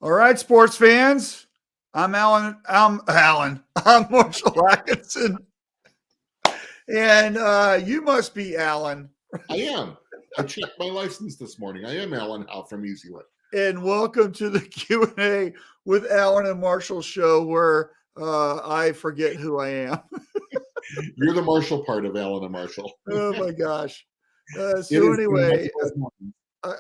All right, sports fans. I'm Alan. I'm Marshall Atkinson, and you must be Alan. I am. I checked my license this morning. I am Alan Howe from EasyWay. And welcome to the Q&A with Alan and Marshall show, where I forget who I am. You're the Marshall part of Alan and Marshall. Oh my gosh! So anyway,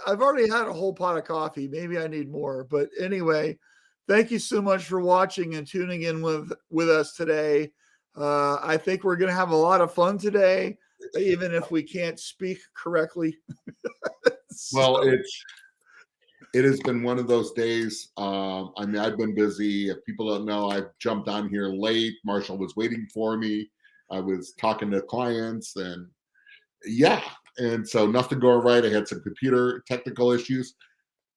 I've already had a whole pot of coffee. Maybe I need more, but anyway. Thank you so much for watching and tuning in with us today. I think we're going to have a lot of fun today, even if we can't speak correctly. Well, it has been one of those days. I mean, I've been busy. If people don't know, I jumped on here late. Marshall was waiting for me. I was talking to clients and so nothing going right. I had some computer technical issues.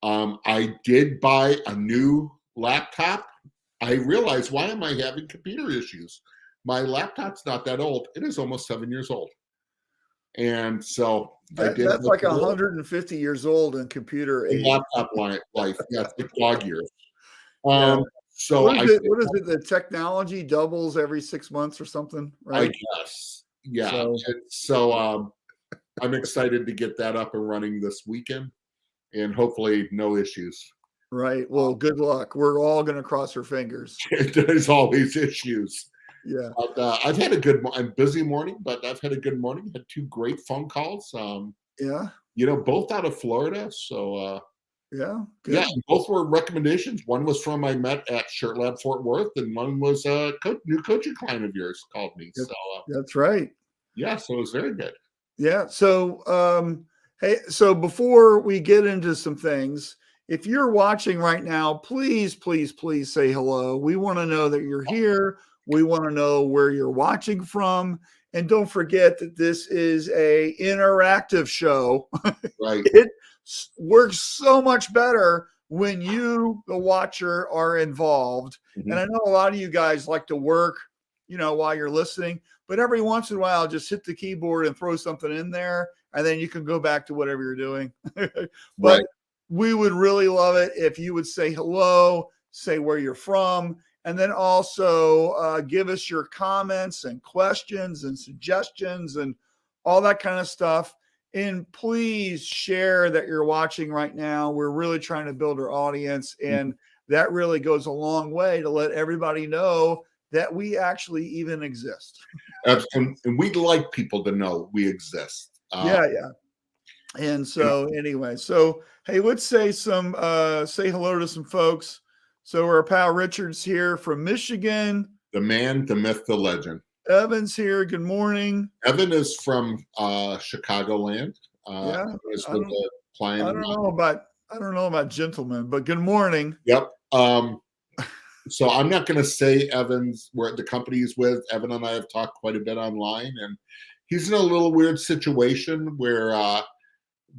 I did buy a new laptop. I realized, why am I having computer issues? My laptop's not that old. It is almost 7 years old. And so that's like 150 years old in computer age. Laptop life. Yeah, it's dog years. So what is it? The technology doubles every 6 months or something, right? I guess. Yeah. So I'm excited to get that up and running this weekend and hopefully no issues. Right. Well, good luck. We're all going to cross our fingers. There's always issues. Yeah. But I've had a busy morning, but I've had a good morning. Had two great phone calls. Both out of Florida. So good. Both were recommendations. One was from I met at Shirt Lab Fort Worth, and one was a new coaching client of yours called me. So that's right. Yeah. So it was very good. Yeah. So hey, so before we get into some things, if you're watching right now, please, please, please say hello. We want to know that you're here. We want to know where you're watching from. And don't forget that this is a interactive show. Right. It works so much better when you, the watcher, are involved. Mm-hmm. And I know a lot of you guys like to work, while you're listening, but every once in a while, just hit the keyboard and throw something in there, and then you can go back to whatever you're doing. But we would really love it if you would say hello, say where you're from, and then also give us your comments and questions and suggestions and all that kind of stuff. And please share that you're watching right now. We're really trying to build our audience, and that really goes a long way to let everybody know that we actually even exist. And we'd like people to know we exist. And so anyway, hey, let's say hello to some folks. So our pal Richard's here from Michigan. The man, the myth, the legend. Evan's here. Good morning. Evan is from Chicagoland. I don't know about gentlemen, but good morning. Yep. So I'm not going to say Evan's where the company he's with. Evan and I have talked quite a bit online, and he's in a little weird situation where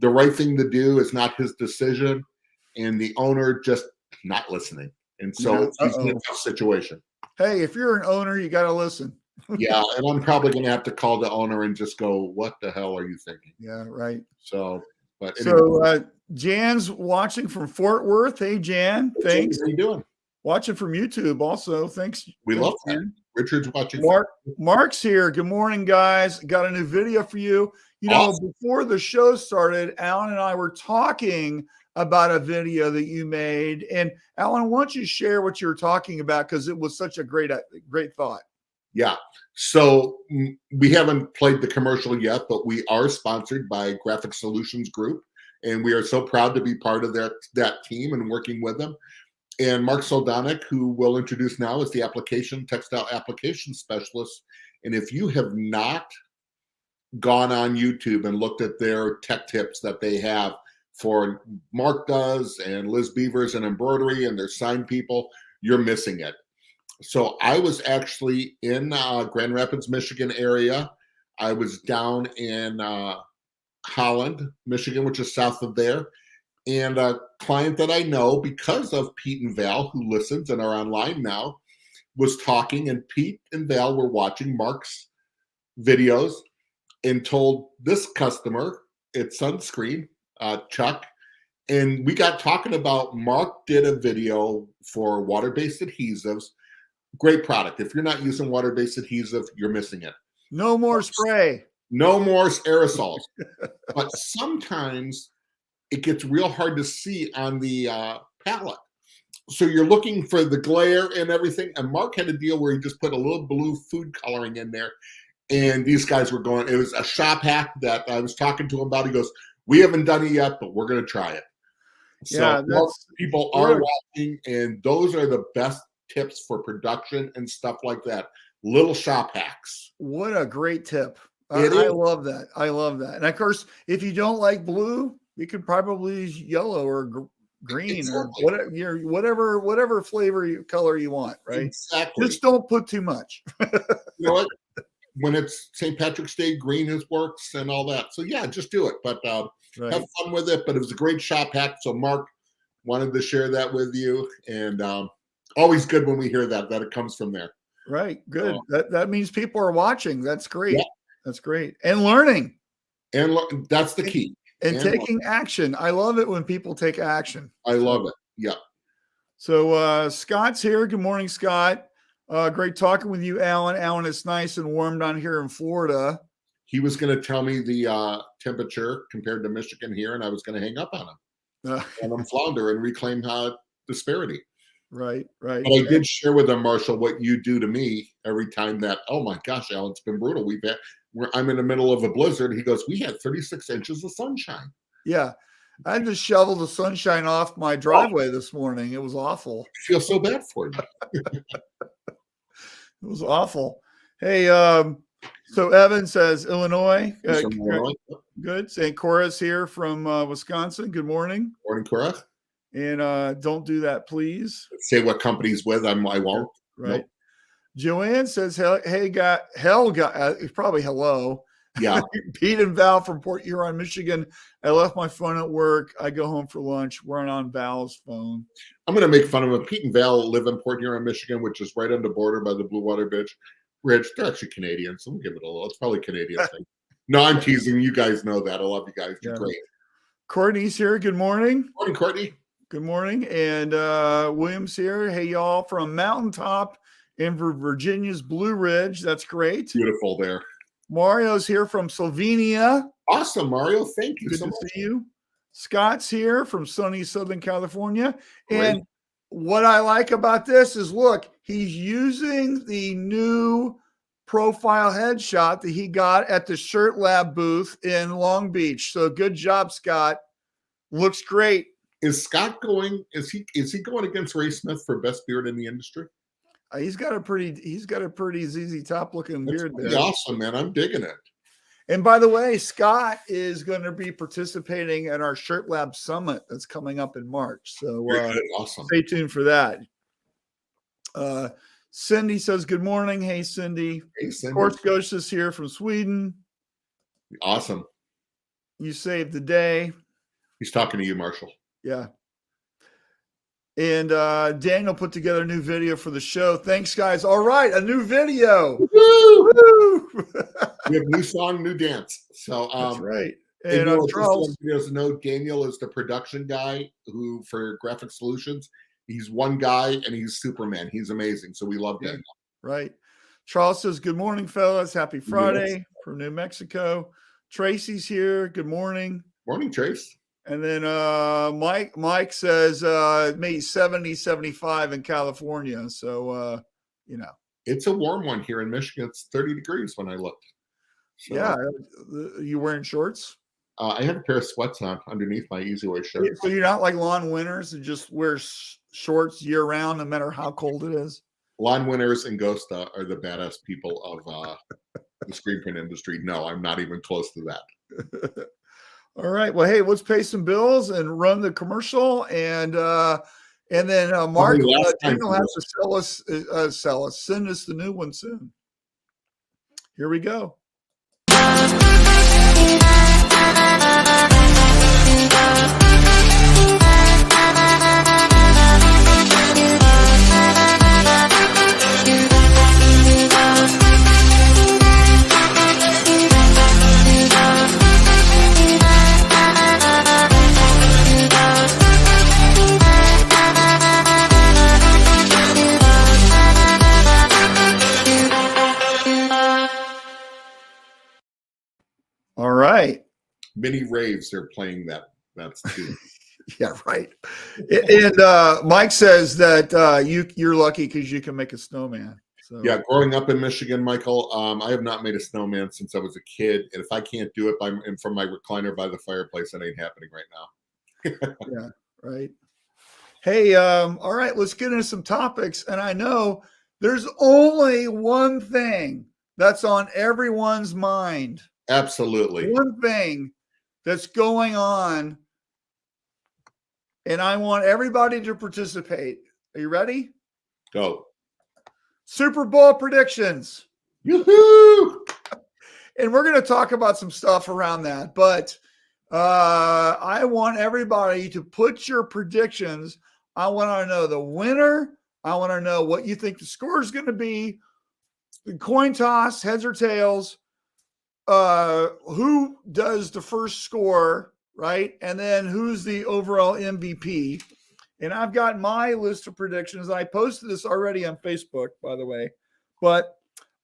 the right thing to do is not his decision, and the owner just not listening. And so he's in a tough situation. Hey, if you're an owner, you got to listen. Yeah, and I'm probably going to have to call the owner and just go, what the hell are you thinking? Yeah, right. So, but anyway. So Jan's watching from Fort Worth. Hey, Jan, thanks. How are you doing? Watching from YouTube also. Thanks. We love that. Richard's watching. Mark's here. Good morning, guys. Got a new video for you. Awesome. Before the show started, Alan and I were talking about a video that you made. And Alan, why don't you share what you were talking about? Because it was such a great thought. Yeah. So we haven't played the commercial yet, but we are sponsored by Graphic Solutions Group. And we are so proud to be part of that team and working with them. And Mark Soldonic, who we'll introduce now, is the textile application specialist. And if you have not gone on YouTube and looked at their tech tips that they have for Mark does and Liz Beavers and embroidery and their sign people, you're missing it. So I was actually in Grand Rapids, Michigan area. I was down in Holland, Michigan, which is south of there. And a client that I know because of Pete and Val, who listens and are online now, was talking, and Pete and Val were watching Mark's videos and told this customer, it's sunscreen, Chuck, And we got talking about, Mark did a video for water-based adhesives. Great product. If you're not using water-based adhesive, you're missing it. No more spray. No more aerosols. But sometimes it gets real hard to see on the palette. So you're looking for the glare and everything. And Mark had a deal where he just put a little blue food coloring in there. And these guys were going, it was a shop hack that I was talking to him about. He goes, we haven't done it yet, but we're going to try it. So people are watching, and those are the best tips for production and stuff like that. Little shop hacks. What a great tip. I love that. I love that. And of course, if you don't like blue, you could probably use yellow or green or whatever flavor color you want, right? Exactly. Just don't put too much. You know what? When it's St. Patrick's Day, green works and all that. So yeah, just do it. But have fun with it. But it was a great shop hack. So Mark wanted to share that with you. And always good when we hear that it comes from there. Right. Good. That means people are watching. That's great. Yeah. That's great. And learning. And that's the key. And taking action. I love it when people take action. I love it. Yeah. So Scott's here. Good morning, Scott. Great talking with you, Alan. Alan, it's nice and warm down here in Florida. He was going to tell me the temperature compared to Michigan here, and I was going to hang up on him. And I'm flounder and reclaim disparity. Right. But I did share with him, Marshall, what you do to me every time that, oh my gosh, Alan, it's been brutal. I'm in the middle of a blizzard. He goes, we had 36 inches of sunshine. Yeah. I just shoveled the sunshine off my driveway this morning. It was awful. I feel so bad for you. It was awful. Hey, so Evan says Illinois. Good. St. Cora's here from Wisconsin. Good morning. Morning, Cora. And don't do that, please. Say what company's with. I won't. Right. Nope. Joanne says, hey, it's probably hello. Yeah. Pete and Val from Port Huron, Michigan. I left my phone at work. I go home for lunch. We're on Val's phone. I'm going to make fun of them. Pete and Val live in Port Huron, Michigan, which is right on the border by the Blue Water Bridge. They're actually Canadian, so we'll give it a little. It's probably a Canadian thing. No, I'm teasing. You guys know that. I love you guys. You're great. Courtney's here. Good morning. Morning, Courtney. Good morning. And William's here. Hey, y'all, from Mountaintop in Virginia's Blue Ridge. That's great. Beautiful there. Mario's here from Slovenia. Awesome, Mario. Thank you. Good to see you. Scott's here from sunny Southern California. Great. And what I like about this is, look, he's using the new profile headshot that he got at the Shirt Lab booth in Long Beach. So good job, Scott. Looks great. Is Scott going? Is he going against Ray Smith for best beard in the industry? He's got a pretty ZZ Top looking beard there. Awesome, man. I'm digging it. And by the way, Scott is going to be participating at our Shirt Lab Summit that's coming up in March. So awesome. Stay tuned for that. Cindy says, good morning. Hey, Cindy. Hey, Cindy. Of course, Ghost is here from Sweden. Awesome. You saved the day. He's talking to you, Marshall. Yeah. And Daniel put together a new video for the show. Thanks, guys. All right, a new video. Woo! We have new song, new dance. So that's right. And Charles, Daniel is the production guy who for Graphic Solutions. He's one guy and he's Superman. He's amazing. So we love Daniel. Right. Charles says, good morning, fellas. Happy Friday from New Mexico. Tracy's here. Good morning. Morning, Trace. And then Mike says maybe 70, 75 in California. So, It's a warm one here in Michigan. It's 30 degrees when I looked. So, yeah. You wearing shorts? I have a pair of sweats on underneath my Easy Way shirt. So you're not like lawn winners and just wear shorts year round no matter how cold it is? Lawn winners and Ghosta are the badass people of the screen print industry. No, I'm not even close to that. All right. Well, hey, let's pay some bills and run the commercial, and then Mark Daniel has to send us the new one soon. Here we go. mini raves are playing that's too. Yeah, right. And Mike says that you're lucky because you can make a snowman. So Yeah, growing up in Michigan, Michael, I have not made a snowman since I was a kid, and if I can't do it from my recliner by the fireplace, it ain't happening right now. yeah, right. Hey, all right, let's get into some topics. And I know there's only one thing that's on everyone's mind. Absolutely. One thing that's going on, and I want everybody to participate. Are you ready? Go. Super Bowl predictions. Yoo-hoo! And we're going to talk about some stuff around that. But I want everybody to put your predictions. I want to know the winner. I want to know what you think the score is going to be. The coin toss, heads or tails. Who does the first score, right? And then who's the overall MVP? And I've got my list of predictions. I posted this already on Facebook, by the way. But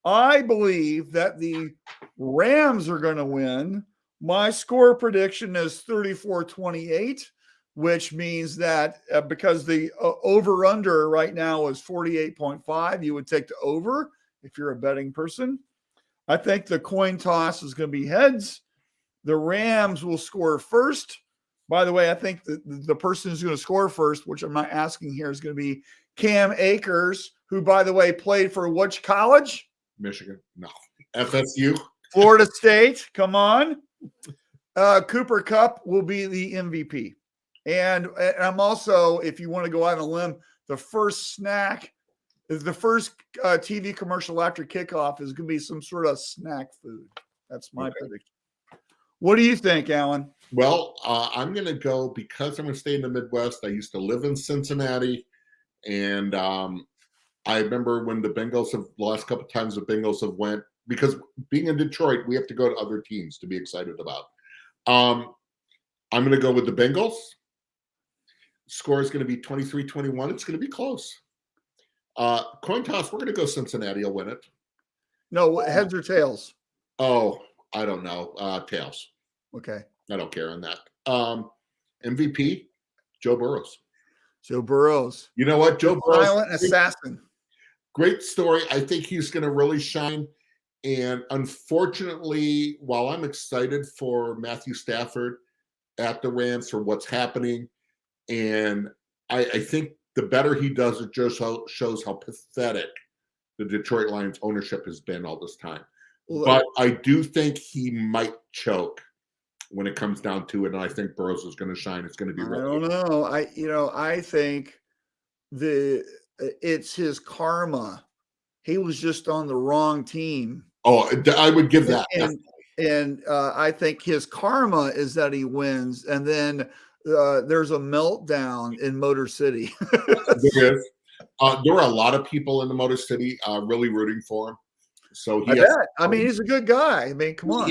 I believe that the Rams are going to win. My score prediction is 34-28, which means that because the over-under right now is 48.5, you would take the over if you're a betting person. I think the coin toss is going to be heads. The Rams will score first. By the way, I think the person who's going to score first, which I'm not asking here, is going to be Cam Akers, who, by the way, played for which college? Michigan. No. FSU. Florida State. Come on. Cooper Kupp will be the MVP. And I'm also, if you want to go out on a limb, the first TV commercial after kickoff is going to be some sort of snack food. That's my prediction. What do you think, Alan? Well, I'm going to go because I'm going to stay in the Midwest. I used to live in Cincinnati, and I remember when the last couple of times the Bengals have went, because being in Detroit, we have to go to other teams to be excited about. I'm going to go with the Bengals. Score is going to be 23-21. It's going to be close. Coin toss, we're going to go Cincinnati will win it. No, heads or tails? Oh, I don't know. Tails. Okay. I don't care on that. MVP, Joe Burrows. Joe Burrows. You know what? Joe Burrows. Silent assassin. Great story. I think he's going to really shine. And unfortunately, while I'm excited for Matthew Stafford at the Rams for what's happening, and I think the better he does, it just shows how pathetic the Detroit Lions ownership has been all this time. But I do think he might choke when it comes down to it, and I think Burrows is going to shine. It's going to be. I don't know. I think it's his karma. He was just on the wrong team. Oh, I would give that. And I think his karma is that he wins, and then there's a meltdown in Motor City. There is. There were a lot of people in the Motor City really rooting for him. So I bet. I mean, he's a good guy. I mean, come on.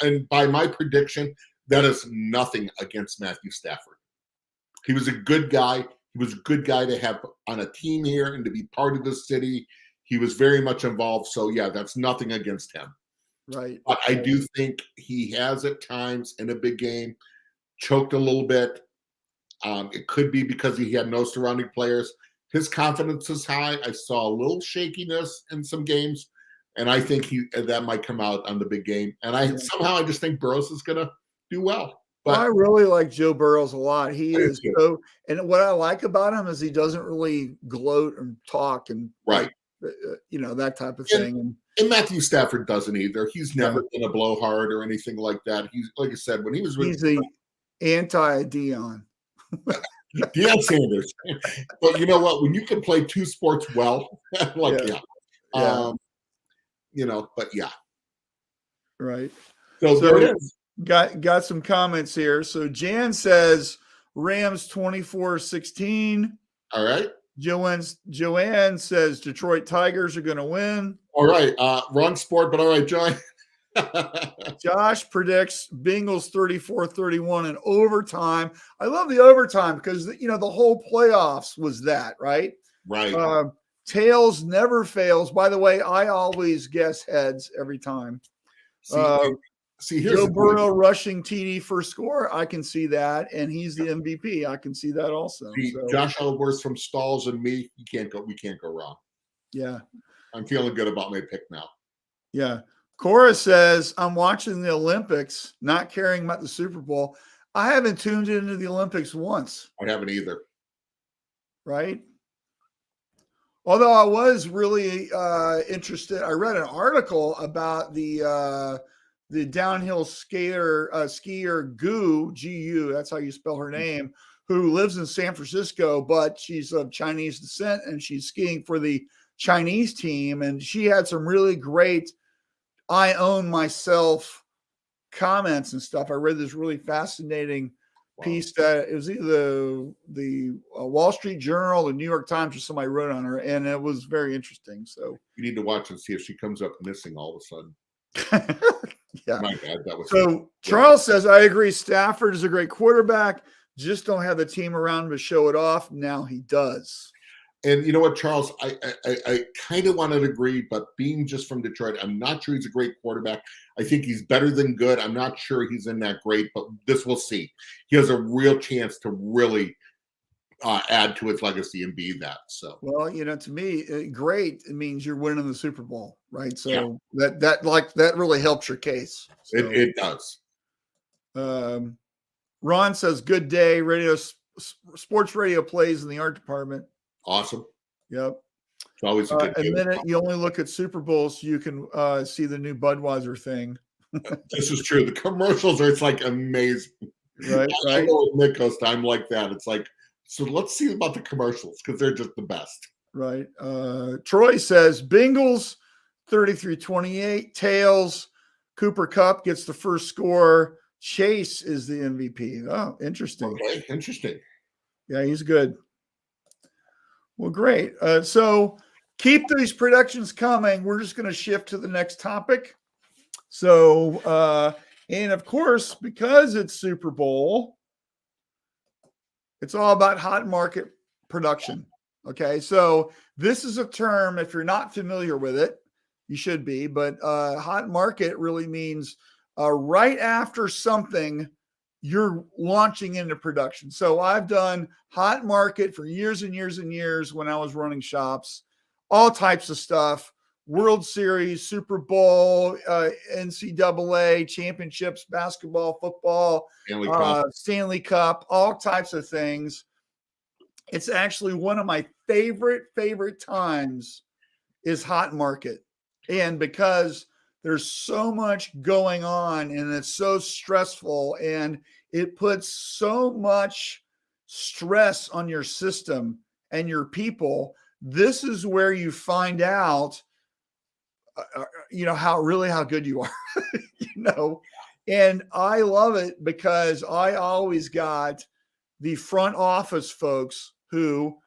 And by my prediction, that is nothing against Matthew Stafford. He was a good guy. He was a good guy to have on a team here and to be part of the city. He was very much involved. So, yeah, that's nothing against him. Right. But I do think he has at times in a big game choked a little bit. It could be because he had no surrounding players. His confidence is high. I saw a little shakiness in some games. And I think that might come out on the big game. And I just think Burrows is going to do well. But I really like Joe Burrows a lot. He is so, and what I like about him is he doesn't really gloat and talk and that type of thing. And Matthew Stafford doesn't either. He's never been a blowhard or anything like that. He's, like I said, when he was he's the anti-Deion. Deion Sanders. But you know what? When you can play two sports well, but yeah. Right. So there it is. Got some comments here. So Jan says Rams 24-16. All right. Joanne says Detroit Tigers are going to win. All right. Wrong sport, but all right, Joy. Josh predicts Bengals 34-31 in overtime. I love the overtime because, the whole playoffs was that, right? Right. Tails never fails. By the way, I always guess heads every time. See, here's Joe the Burrow rushing TD first score. I can see that, and he's the MVP. I can see that also. See, So Josh Ellsworth from Stalls and me, we can't go wrong. yeah, I'm feeling good about my pick now. yeah. Cora says, I'm watching the Olympics, not caring about the Super Bowl. I haven't tuned into the Olympics once. I haven't either. Right? Although I was really interested. I read an article about the downhill skier Gu, that's how you spell her name, who lives in San Francisco, but she's of Chinese descent and she's skiing for the Chinese team. And she had some really great I own myself comments and stuff. I read this really fascinating piece that it was either the Wall Street Journal, the New York Times, or somebody wrote on her, and it was very interesting. So you need to watch and see if she comes up missing all of a sudden. Yeah. My bad. That was so. Charles says, I agree. Stafford is a great quarterback. Just don't have the team around him to show it off. Now he does. And you know what, Charles, I kind of wanted to agree, but being just from Detroit, I'm not sure he's a great quarterback. I think he's better than good. I'm not sure he's in that great, but this we'll see. He has a real chance to really add to his legacy and be that. So, well, to me, great. It means you're winning the Super Bowl, right? So that really helps your case. So, it does. Ron says, good day. Sports radio plays in the art department. Awesome. Yep. It's always a good a minute. You only look at Super Bowls so you can see the new Budweiser thing. This is true. The commercials are, it's like amazing. Right. I know with Nick I'm like that. It's like, so let's see about the commercials because they're just the best. Right. Troy says Bengals 33-28. Tails. Cooper Kupp gets the first score. Chase is the MVP. Oh, interesting. Okay, interesting. Yeah, he's good. Well, great. So keep these predictions coming. We're just going to shift to the next topic. So, and of course, because it's Super Bowl, it's all about hot market production. Okay. So this is a term, if you're not familiar with it, you should be, but hot market really means right after something you're launching into production. So I've done hot market for years and years and years when I was running shops, all types of stuff, World Series, Super Bowl, NCAA championships, basketball, football, Stanley Cup, all types of things. It's actually one of my favorite times is hot market. And because there's so much going on and it's so stressful and it puts so much stress on your system and your people. This is where you find out, how good you are, and I love it because I always got the front office folks who,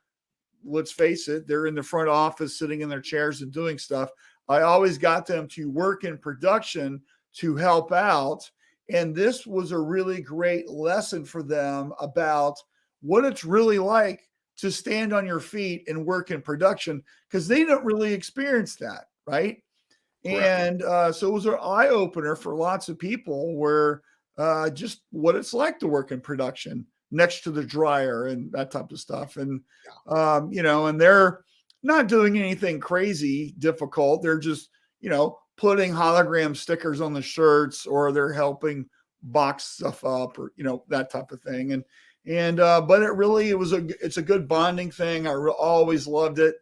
let's face it, they're in the front office sitting in their chairs and doing stuff. I always got them to work in production to help out. And this was a really great lesson for them about what it's really like to stand on your feet and work in production because they don't really experience that, right? Correct. And so it was an eye opener for lots of people where just what it's like to work in production next to the dryer and that type of stuff. And, and they're not doing anything crazy difficult. They're just, putting hologram stickers on the shirts, or they're helping box stuff up, or, that type of thing. But it's a good bonding thing. I always loved it.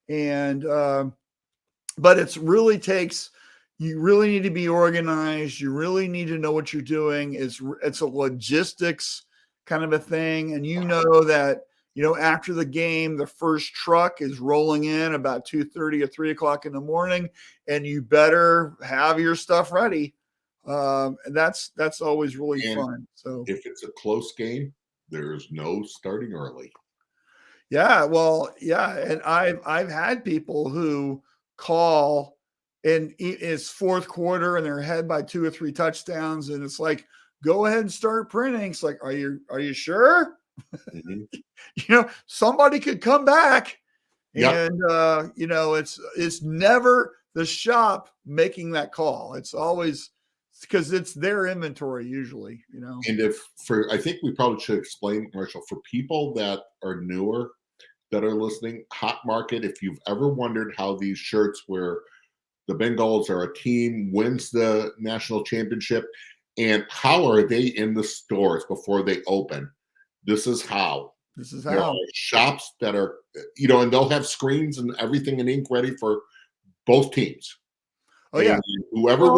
And, but it's really takes, you really need to be organized. You really need to know what you're doing. It's a logistics kind of a thing. And that, after the game, the first truck is rolling in about 2:30 or 3 o'clock in the morning, and you better have your stuff ready. And that's always really fun. So if it's a close game, there's no starting early. Yeah. Well, yeah. And I've had people who call and it's fourth quarter and they're ahead by 2 or 3 touchdowns. And it's like, go ahead and start printing. It's like, are you sure? Mm-hmm. Somebody could come back. Yep. And, it's never the shop making that call. It's always because it's their inventory usually, And I think we probably should explain, Marshall, for people that are newer that are listening, Hot Market, if you've ever wondered how these shirts where the Bengals are a team, wins the national championship, and how are they in the stores before they open? This is how. This is There are how. shops that are, and they'll have screens and everything in ink ready for both teams. Oh yeah. And whoever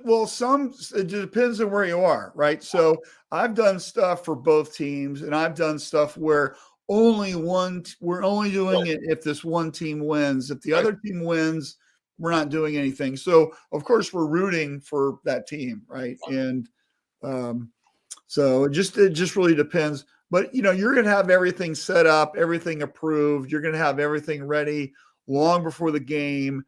Well, wins, it depends on where you are, right? So I've done stuff for both teams, and I've done stuff where we're only doing it if this one team wins. If the other team wins, we're not doing anything. So of course we're rooting for that team, right? And so it just really depends. But you're gonna have everything set up, everything approved. You're gonna have everything ready long before the game.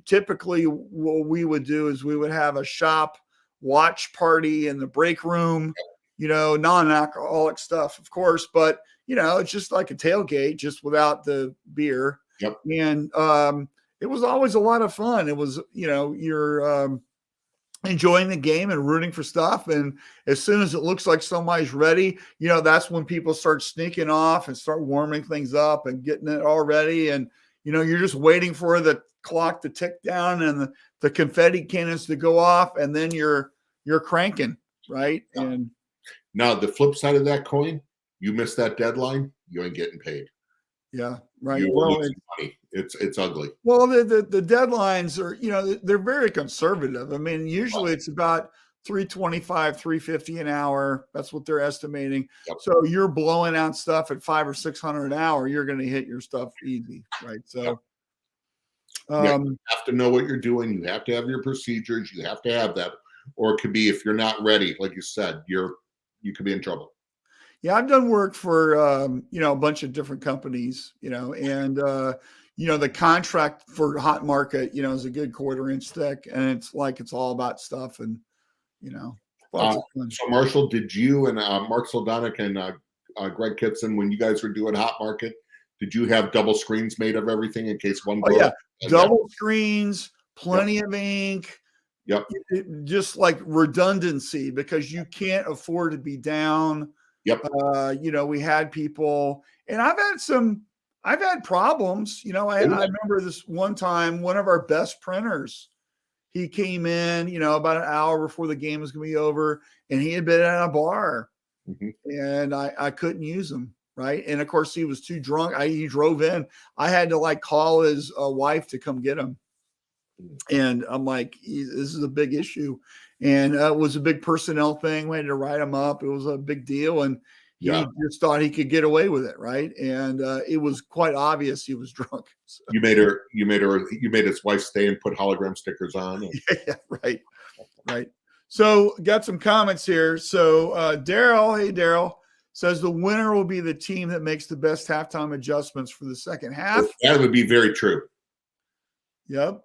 Typically, what we would do is we would have a shop watch party in the break room. Non-alcoholic stuff, of course, but it's just like a tailgate, just without the beer. Yep. And it was always a lot of fun. It was, you're enjoying the game and rooting for stuff. And as soon as it looks like somebody's ready, that's when people start sneaking off and start warming things up and getting it all ready. And, you're just waiting for the clock to tick down and the confetti cannons to go off. And then you're cranking, right? Yeah. And now the flip side of that coin, you miss that deadline, you ain't getting paid. Yeah, right. It's ugly. Well, the deadlines are, they're very conservative. I mean, usually it's about $325, $350 an hour. That's what they're estimating. Yep. So you're blowing out stuff at $500 or $600 an hour. You're going to hit your stuff easy, right? So, you have to know what you're doing. You have to have your procedures. You have to have that, or it could be, if you're not ready, like you said, you could be in trouble. Yeah, I've done work for a bunch of different companies, and the contract for Hot Market, is a good 1/4 inch thick, and it's all about stuff, and So Marshall, did you and Mark Soldonic and Greg Kitson, when you guys were doing Hot Market, did you have double screens made of everything in case one? Oh yeah, double screens, plenty of ink. Yep. Just like redundancy, because you can't afford to be down. Yep. We had people, and I've had problems. I remember this one time, one of our best printers, he came in, about an hour before the game was going to be over, and he had been at a bar, and I couldn't use him. Right. And of course he was too drunk. He drove in. I had to call his wife to come get him. And I'm like, this is a big issue. And it was a big personnel thing. We had to write him up. It was a big deal. And he just thought he could get away with it. Right. And it was quite obvious he was drunk. So. You made his wife stay and put hologram stickers on. Yeah, right. Right. So got some comments here. So Daryl, hey, Daryl, says the winner will be the team that makes the best halftime adjustments for the second half. That would be very true. Yep.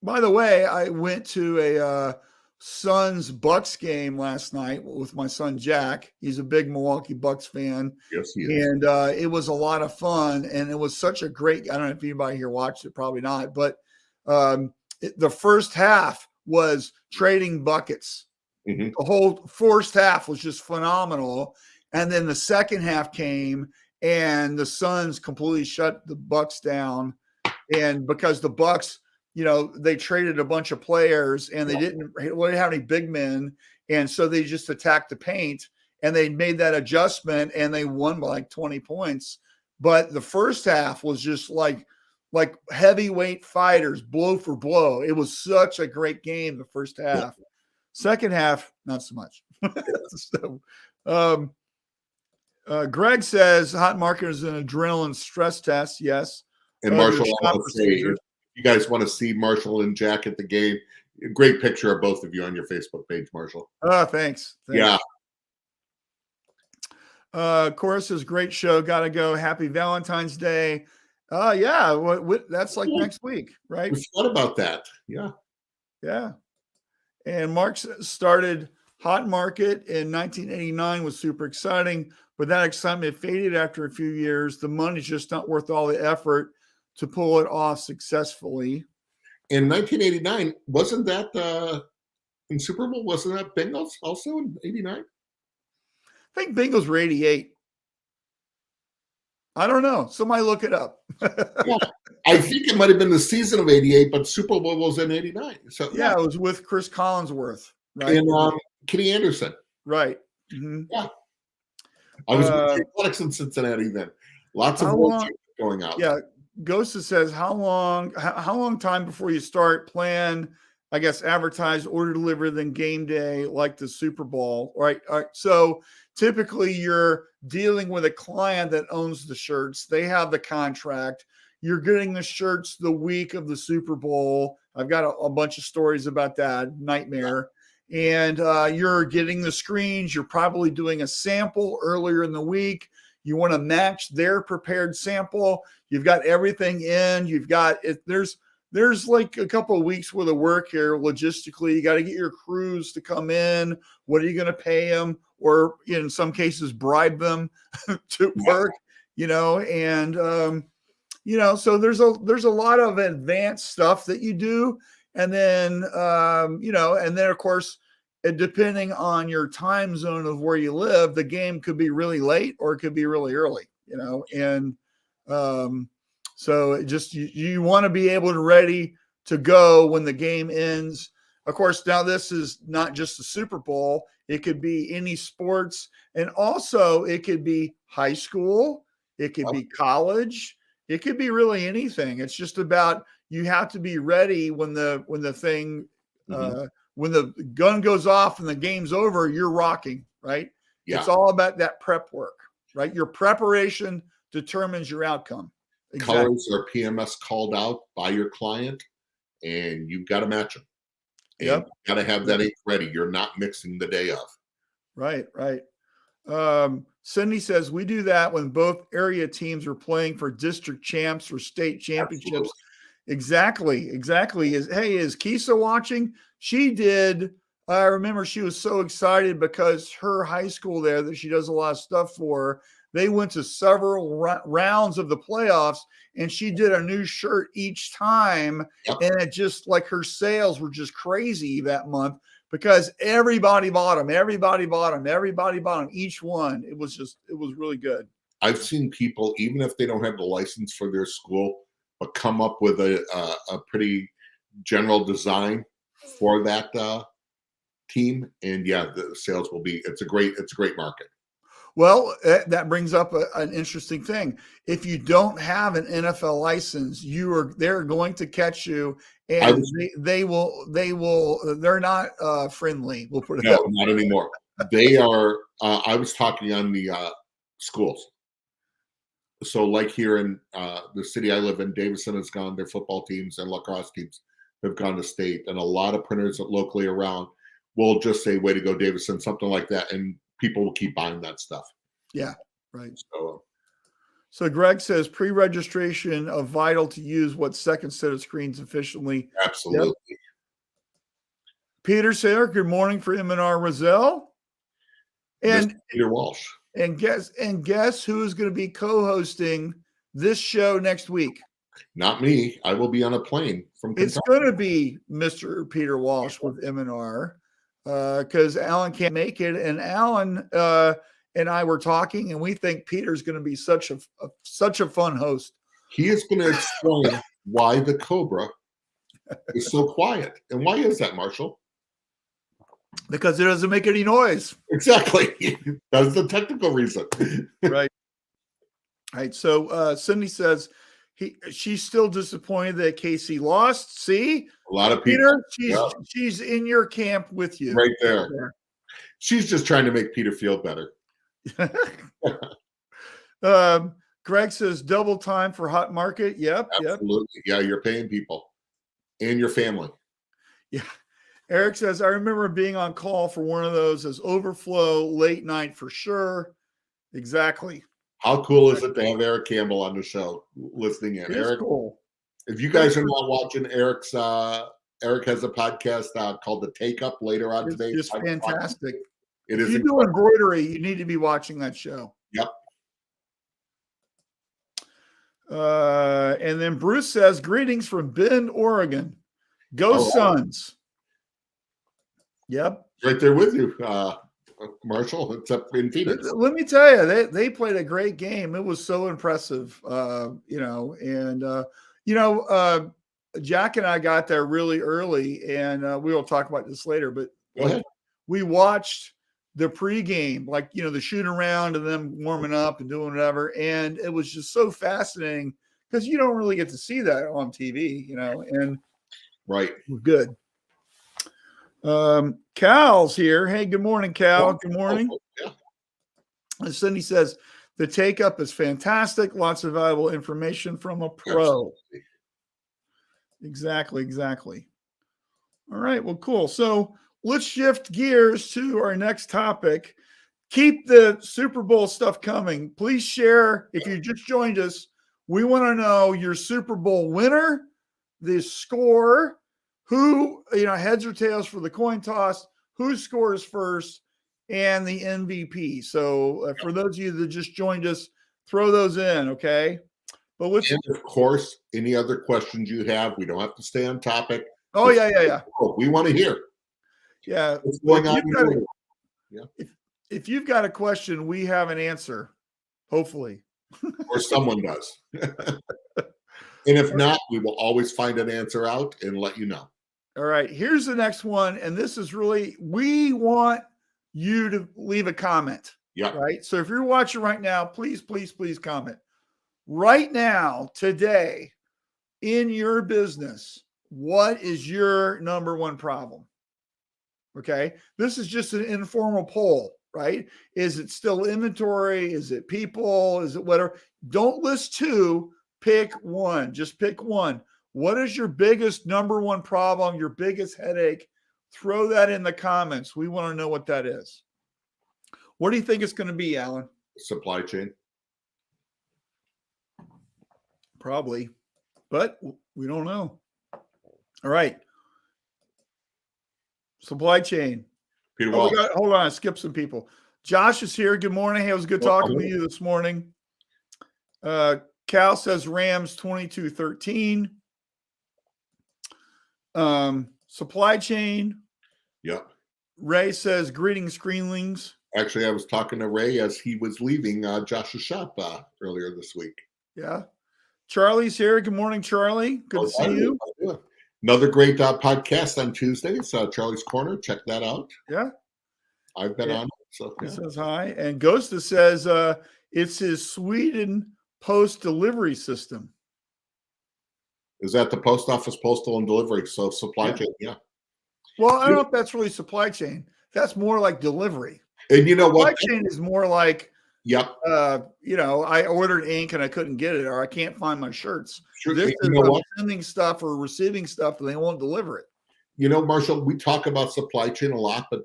By the way, I went to a Suns Bucks game last night with my son Jack. He's a big Milwaukee Bucks fan. Yes, he is. And it was a lot of fun, and it was such a great. I don't know if anybody here watched it, probably not. But the first half was trading buckets. The whole first half was just phenomenal, and then the second half came, and the Suns completely shut the Bucks down, and because the Bucks. They traded a bunch of players, and they didn't have any big men. And so they just attacked the paint, and they made that adjustment, and they won by 20 points. But the first half was just like heavyweight fighters, blow for blow. It was such a great game, the first half. Second half, not so much. So, Greg says Hot Market is an adrenaline stress test. Yes. And Marshall, I want to say, you guys want to see Marshall and Jack at the game, great picture of both of you on your Facebook page, Marshall. Oh, thanks. Yeah. Cora says, great show. Got to go. Happy Valentine's Day. Yeah. That's next week, right? We forgot about that. Yeah. Yeah. And Mark started Hot Market in 1989, was super exciting, but that excitement faded after a few years. The money's just not worth all the effort to pull it off successfully. In 1989, wasn't that in Super Bowl? Wasn't that Bengals also in '89? I think Bengals were 88. I don't know. Somebody look it up. Yeah, I think it might have been the season of '88, but Super Bowl was in '89. So Yeah, it was with Chris Collinsworth, right? and Kenny Anderson. Right. Mm-hmm. Yeah, I was with the Athletics in Cincinnati then. Lots of world going out. Yeah, Ghost says how long time before you start plan? I guess advertise, order, deliver, then game day, like the Super Bowl, right? All right. So typically, you're dealing with a client that owns the shirts. They have the contract. You're getting the shirts the week of the Super Bowl. I've got a bunch of stories about that nightmare. And you're getting the screens. You're probably doing a sample earlier in the week. You want to match their prepared sample. You've got everything in. You've got it. There's like a couple of weeks worth of work here logistically. You got to get your crews to come in. What are you going to pay them? Or in some cases, bribe them to work, and, so there's a lot of advanced stuff that you do. And then, and then of course, depending on your time zone of where you live, the game could be really late or it could be really early, and, so it just, you want to be able to ready to go when the game ends. Of course, now this is not just the Super Bowl. It could be any sports. And also it could be high school. It could be college. It could be really anything. It's just about, you have to be ready when the thing, when the gun goes off and the game's over, you're rocking, right? Yeah. It's all about that prep work, right? Your preparation determines your outcome. Exactly. Colors are PMS called out by your client, and you've got to match them. And you've got to have that ink ready. You're not mixing the day of. Right. Cindy says, we do that when both area teams are playing for district champs or state championships. Absolutely. Exactly. Is Kisa watching? She did. I remember she was so excited because her high school there that she does a lot of stuff for, they went to several rounds of the playoffs, and she did a new shirt each time. Yep. And it just, like, her sales were just crazy that month because everybody bought them. Each one. It was really good. I've seen people, even if they don't have the license for their school, but come up with a pretty general design for that team. And yeah, the sales will be, it's a great market. Well, that brings up an interesting thing. If you don't have an NFL license, they're going to catch you, and they're not friendly. We'll put it that way. Not anymore. They are. I was talking on the schools. So, like here in the city I live in, Davison has gone. Their football teams and lacrosse teams have gone to state, and a lot of printers locally around will just say, "Way to go, Davison," something like that, and people will keep buying that stuff. Yeah, right. So Greg says pre-registration of vital to use what second set of screens efficiently. Absolutely. Yep. Peter Sayer, good morning for M&R Roselle. And Mr. Peter Walsh. And guess who is going to be co-hosting this show next week? Not me. I will be on a plane from Kentucky. It's going to be Mr. Peter Walsh with M&R because Alan can't make it. And Alan and I were talking, and we think Peter's going to be such a fun host. He is going to explain why the Cobra is so quiet. And why is that, Marshall? Because it doesn't make any noise. Exactly. That's the technical reason. Right. So Cindy says she's still disappointed that Casey lost. See? A lot of people. Peter, she's in your camp with you. Right there. She's just trying to make Peter feel better. Greg says double time for hot market. Yep. Absolutely. Yep. Yeah, you're paying people and your family. Yeah. Eric says, I remember being on call for one of those as overflow late night for sure. Exactly. How cool is it to have Eric Campbell on the show listening in? Eric, cool. If you guys are not watching Eric has a podcast called The Take Up later on today. It's fantastic. It if is. You do embroidery, you need to be watching that show. Yep. And then Bruce says, greetings from Bend, Oregon. Go All right. Suns. Yep. Right there with you, Marshall. It's up in Phoenix. Let me tell you, they played a great game. It was so impressive, Jack and I got there really early, and we will talk about this later. But Go ahead. we watched the pregame, the shooting around and them warming up and doing whatever, and it was just so fascinating because you don't really get to see that on TV, and right, we're good. Cal's here. Hey, good morning, Cal. Good morning. Yeah. And Cindy says the take up is fantastic. Lots of valuable information from a pro. Absolutely. Exactly. All right. Well, cool. So let's shift gears to our next topic. Keep the Super Bowl stuff coming. Please share. If you just joined us, we want to know your Super Bowl winner, the score, who, heads or tails for the coin toss, who scores first, and the MVP. So for those of you that just joined us, throw those in, okay? But and of course, any other questions you have, we don't have to stay on topic. Oh, yeah. We want to hear. Yeah. What's going on? If you've got a question, we have an answer, hopefully. Or someone does. And if not, we will always find an answer out and let you know. All right. Here's the next one. And this is we want you to leave a comment. Yeah. Right. So if you're watching right now, please comment. Right now, today, in your business, what is your number one problem? Okay. This is just an informal poll, right? Is it still inventory? Is it people? Is it whatever? Don't list two. Pick one. Just pick one. What is your biggest number one problem, your biggest headache? Throw that in the comments. We want to know what that is. What do you think it's going to be, Alan? Supply chain. Probably, but we don't know. All right. Supply chain. Peter hold on. I skipped some people. Josh is here. Good morning. Hey, it was good talking with you this morning. Cal says Rams 22-13. Supply chain. Yep. Ray says greetings, Screenlings. Actually, I was talking to Ray as he was leaving Josh's shop earlier this week. Yeah. Charlie's here. Good morning, Charlie. Good to see you. Another great podcast on Tuesdays. Charlie's Corner. Check that out. Yeah. I've been on it. So he says hi. And Ghosta says it's his Sweden post delivery system. Is that the post office postal and delivery? So supply chain, yeah. Well, I don't know if that's really supply chain. That's more like delivery. And you know what? Supply chain is more like, yep. I ordered ink and I couldn't get it, or I can't find my shirts. Sure. This is sending stuff or receiving stuff and they won't deliver it. Marshall, we talk about supply chain a lot, but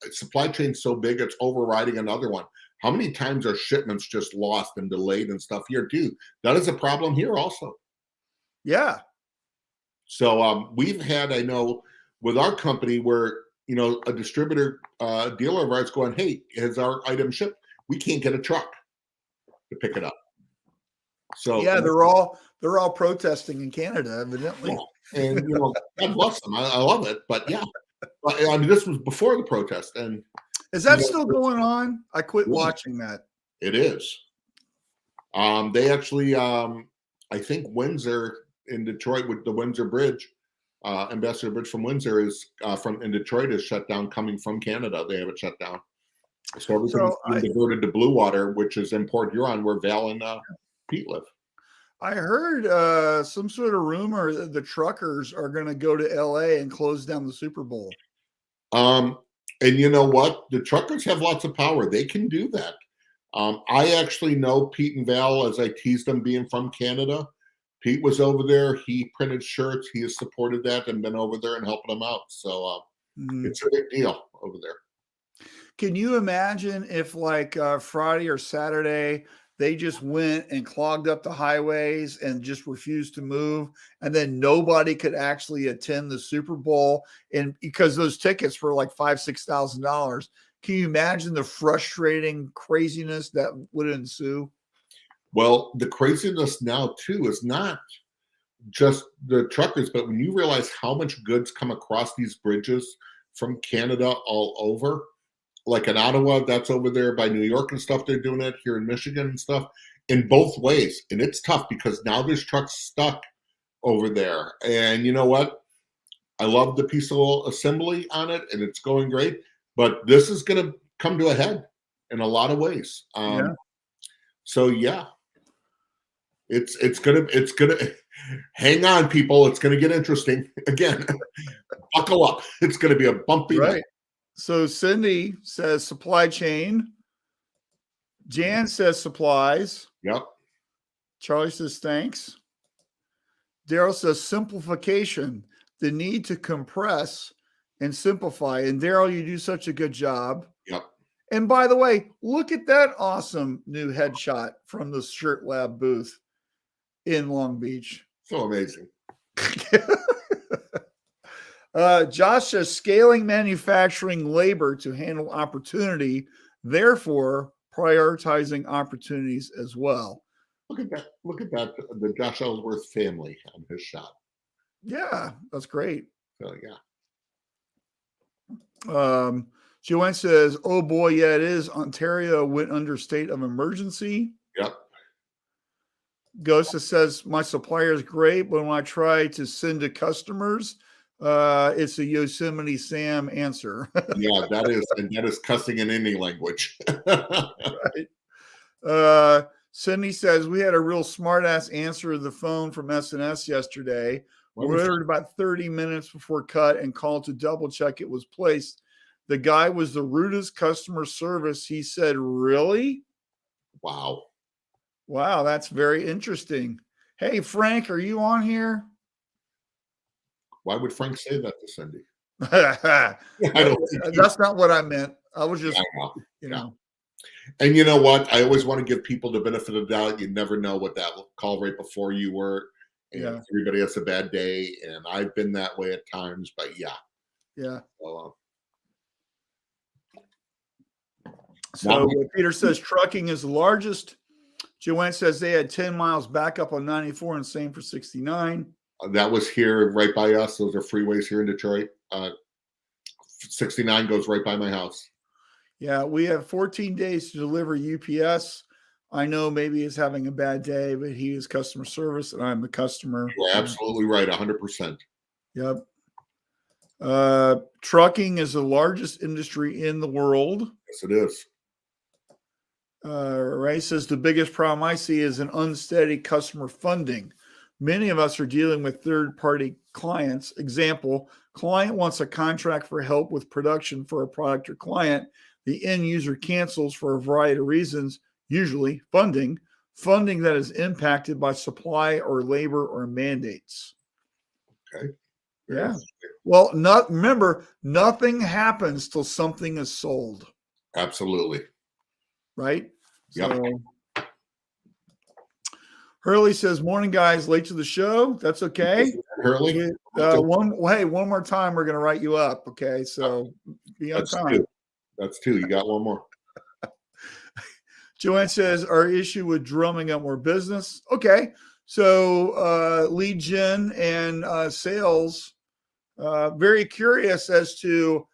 supply chain's so big, it's overriding another one. How many times are shipments just lost and delayed and stuff here too? That is a problem here also. Yeah. So we've had, I know, with our company where, a distributor, dealer of ours going, hey, has our item shipped? We can't get a truck to pick it up. So yeah, they're all protesting in Canada, evidently. Yeah. And God bless them. I love it. But yeah, I mean, this was before the protest. And is that still going on? I quit watching that. It is. They actually, I think Windsor in Detroit with the Windsor Bridge, Ambassador Bridge from Windsor is in Detroit is shut down coming from Canada. They have it shut down. So everything's been diverted to Blue Water, which is in Port Huron, where Val and Pete live. I heard some sort of rumor that the truckers are going to go to LA and close down the Super Bowl. And you know what? The truckers have lots of power. They can do that. I actually know Pete and Val, as I teased them being from Canada. Pete was over there. He printed shirts. He has supported that and been over there and helping them out. So it's a big deal over there. Can you imagine if Friday or Saturday, they just went and clogged up the highways and just refused to move, and then nobody could actually attend the Super Bowl, and because those tickets were like $5,000-$6,000? Can you imagine the frustrating craziness that would ensue? Well, the craziness now too is not just the truckers, but when you realize how much goods come across these bridges from Canada all over, like in Ottawa, that's over there by New York and stuff, they're doing it here in Michigan and stuff in both ways. And it's tough because now there's trucks stuck over there. And you know what? I love the peaceful assembly on it and it's going great, but this is going to come to a head in a lot of ways. Yeah. So yeah, it's gonna hang on, people. It's gonna get interesting again. Buckle up. It's gonna be a bumpy Right. night. So Cindy says supply chain. Jan says supplies. Yep. Charlie says thanks. Daryl says simplification, the need to compress and simplify. And Daryl, you do such a good job. Yep. And by the way, look at that awesome new headshot from the Shirt Lab booth in Long Beach. So amazing. Josh says scaling manufacturing labor to handle opportunity, therefore prioritizing opportunities as well. Look at that. Look at that. The Josh Ellsworth family on his shot. Yeah, that's great. So yeah. Joanne says, oh boy, yeah, it is. Ontario went under state of emergency. Yep. Ghosta says, my supplier is great, but when I try to send to customers, it's a Yosemite Sam answer. Yeah, that is cussing in any language. Right. Cindy says, we had a real smart ass answer to the phone from SNS yesterday. We ordered about 30 minutes before cut and called to double check it was placed. The guy was the rudest customer service. He said, really? Wow. Wow, that's very interesting. Hey, Frank, are you on here? Why would Frank say that to Cindy? That's not what I meant. I was just, you know. And you know what? I always want to give people the benefit of the doubt. You never know what that call right before you were. And everybody has a bad day. And I've been that way at times, but yeah. Yeah. So Peter says trucking is the largest. Joanne says they had 10 miles back up on 94 and same for 69. That was here right by us. Those are freeways here in Detroit. 69 goes right by my house. Yeah, we have 14 days to deliver UPS. I know maybe he's having a bad day, but he is customer service and I'm the customer. You're absolutely right, 100%. Yep. Trucking is the largest industry in the world. Yes, it is. Ray says the biggest problem I see is an unsteady customer funding. Many of us are dealing with third-party clients. Example, client wants a contract for help with production for a product or client. The end user cancels for a variety of reasons, usually funding that is impacted by supply or labor or mandates. Okay. Yeah. Well, remember, nothing happens till something is sold. Absolutely. Right? Yep. So, Hurley says, morning, guys, late to the show. That's okay. Hurley? One more time, we're going to write you up. Okay. So be on time. That's two. You got one more. Joanne says, our issue with drumming up more business. Okay. So lead gen and sales, very curious as to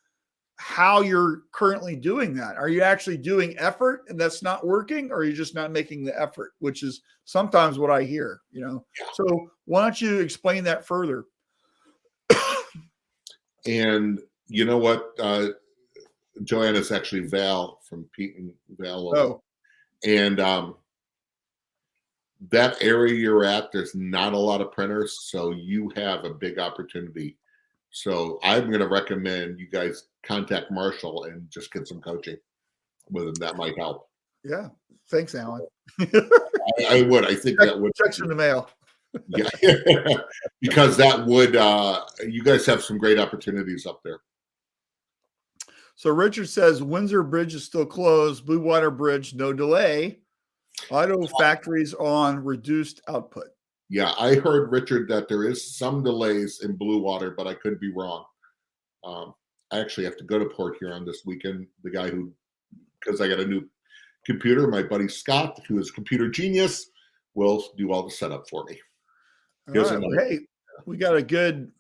how you're currently doing that. Are you actually doing effort and that's not working, or are you just not making the effort, which is sometimes what I hear, you know? Yeah. So why don't you explain that further? And you know what? Joanne is actually Val from Pete and Val. Oh. And that area you're at, there's not a lot of printers, so you have a big opportunity. So I'm going to recommend you guys contact Marshall and just get some coaching with him. That might help. Yeah. Thanks, Alan. I would. I think that would. Checks in the mail. Yeah. Because that would, you guys have some great opportunities up there. So Richard says Windsor Bridge is still closed. Blue Water Bridge, no delay. Auto factories on reduced output. Yeah, I heard, Richard, that there is some delays in Blue Water, but I could be wrong. I actually have to go to Port Huron this weekend. The guy because I got a new computer, my buddy Scott, who is a computer genius, will do all the setup for me. All right. Well, hey, we got a good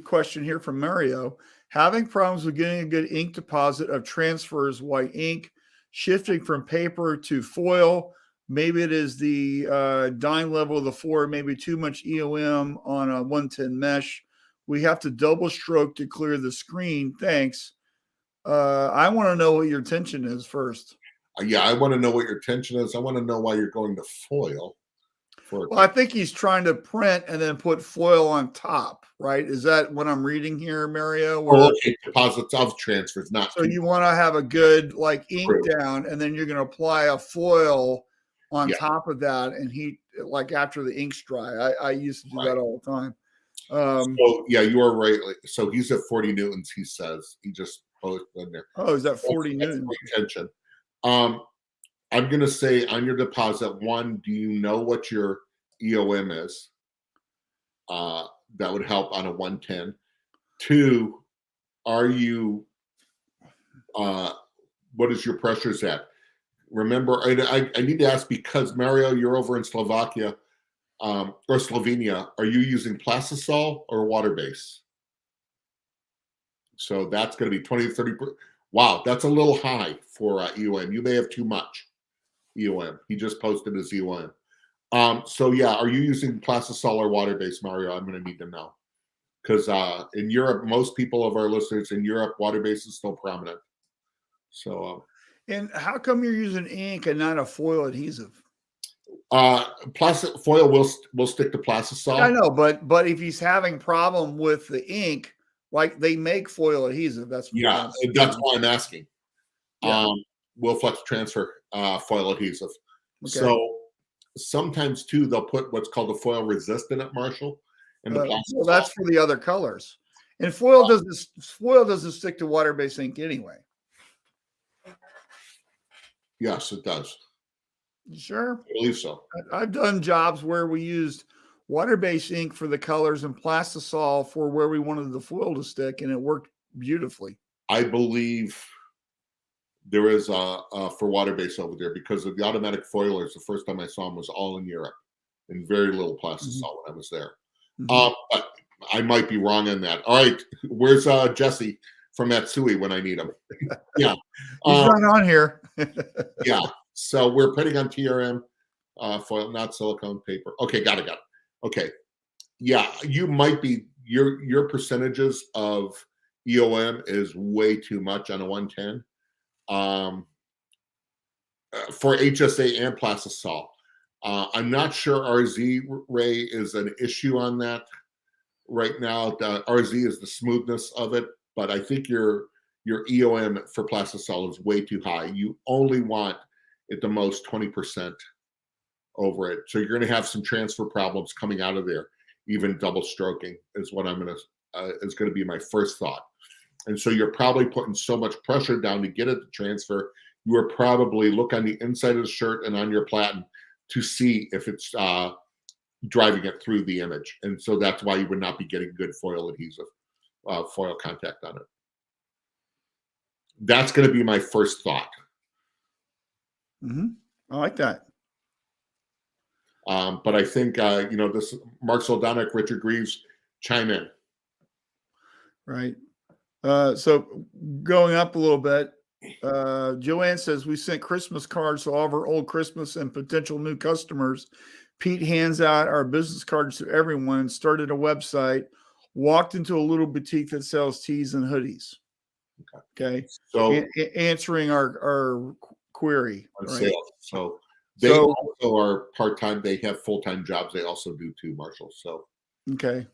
question here from Mario. Having problems with getting a good ink deposit of transfers white ink, shifting from paper to foil. Maybe it is the dyeing level of the floor, maybe too much EOM on a 110 mesh. We have to double stroke to clear the screen. Thanks. I want to know what your tension is first. Yeah, I want to know what your tension is. I want to know why you're going to foil. Well, I think he's trying to print and then put foil on top, right? Is that what I'm reading here, Mario? Okay, deposits of transfers, not. So you want to have a good like ink down, and then you're going to apply a foil on top of that, and heat like after the ink's dry. I used to do that all the time. So yeah, you are right. So he's at 40 newtons. He says he just posted in there. Oh, is that 40 newtons? Tension. I'm going to say on your deposit, one, do you know what your EOM is? That would help on a 110. Two, are you, what is your pressures at? Remember, I need to ask because Mario, you're over in Slovakia or Slovenia. Are you using plastisol or water base? So that's going to be 20 to 30. Wow, that's a little high for EOM. You may have too much EOM. He just posted his EOM. So yeah, are you using plastisol or water-based, Mario? I'm going to need to know because in Europe, most people of our listeners in Europe, water-based is still prominent. So, and how come you're using ink and not a foil adhesive? Plastic foil will stick to plastisol. I know, but if he's having problem with the ink, like they make foil adhesive. That's why I'm asking. Yeah. Will flex transfer foil adhesive. Okay. So sometimes too, they'll put what's called a foil resistant at Marshall. Well, that's for the other colors. And foil doesn't stick to water-based ink anyway. Yes, it does. Sure. I believe so. I've done jobs where we used water-based ink for the colors and plastisol for where we wanted the foil to stick, and it worked beautifully. I believe there is for water-based over there because of the automatic foilers. The first time I saw them was all in Europe and very little plastisol when I was there. But I might be wrong on that. All right, where's Jesse from Matsui when I need him? Yeah, he's right on here. Yeah, so we're putting on TRM foil, not silicone paper. Okay, got it. Okay, yeah, you might be your percentages of EOM is way too much on a 110 for HSA and plastisol. I'm not sure RZ Ray is an issue on that right now. The RZ is the smoothness of it, but I think your EOM for plastisol is way too high. You only want at the most 20% over it. So you're going to have some transfer problems coming out of there. Even double stroking is what is going to be my first thought. And so you're probably putting so much pressure down to get it to transfer. You are probably look on the inside of the shirt and on your platen to see if it's driving it through the image. And so that's why you would not be getting good foil adhesive, foil contact on it. That's going to be my first thought. I like that. But I think, this Mark Soldonic, Richard Greaves chime in. Right. So going up a little bit, Joanne says, we sent Christmas cards to all of our old Christmas and potential new customers. Pete hands out our business cards to everyone, started a website, walked into a little boutique that sells tees and hoodies. Okay. So answering our query. Right? Sales. So they also are part-time. They have full-time jobs. They also do too, Marshall. So, okay.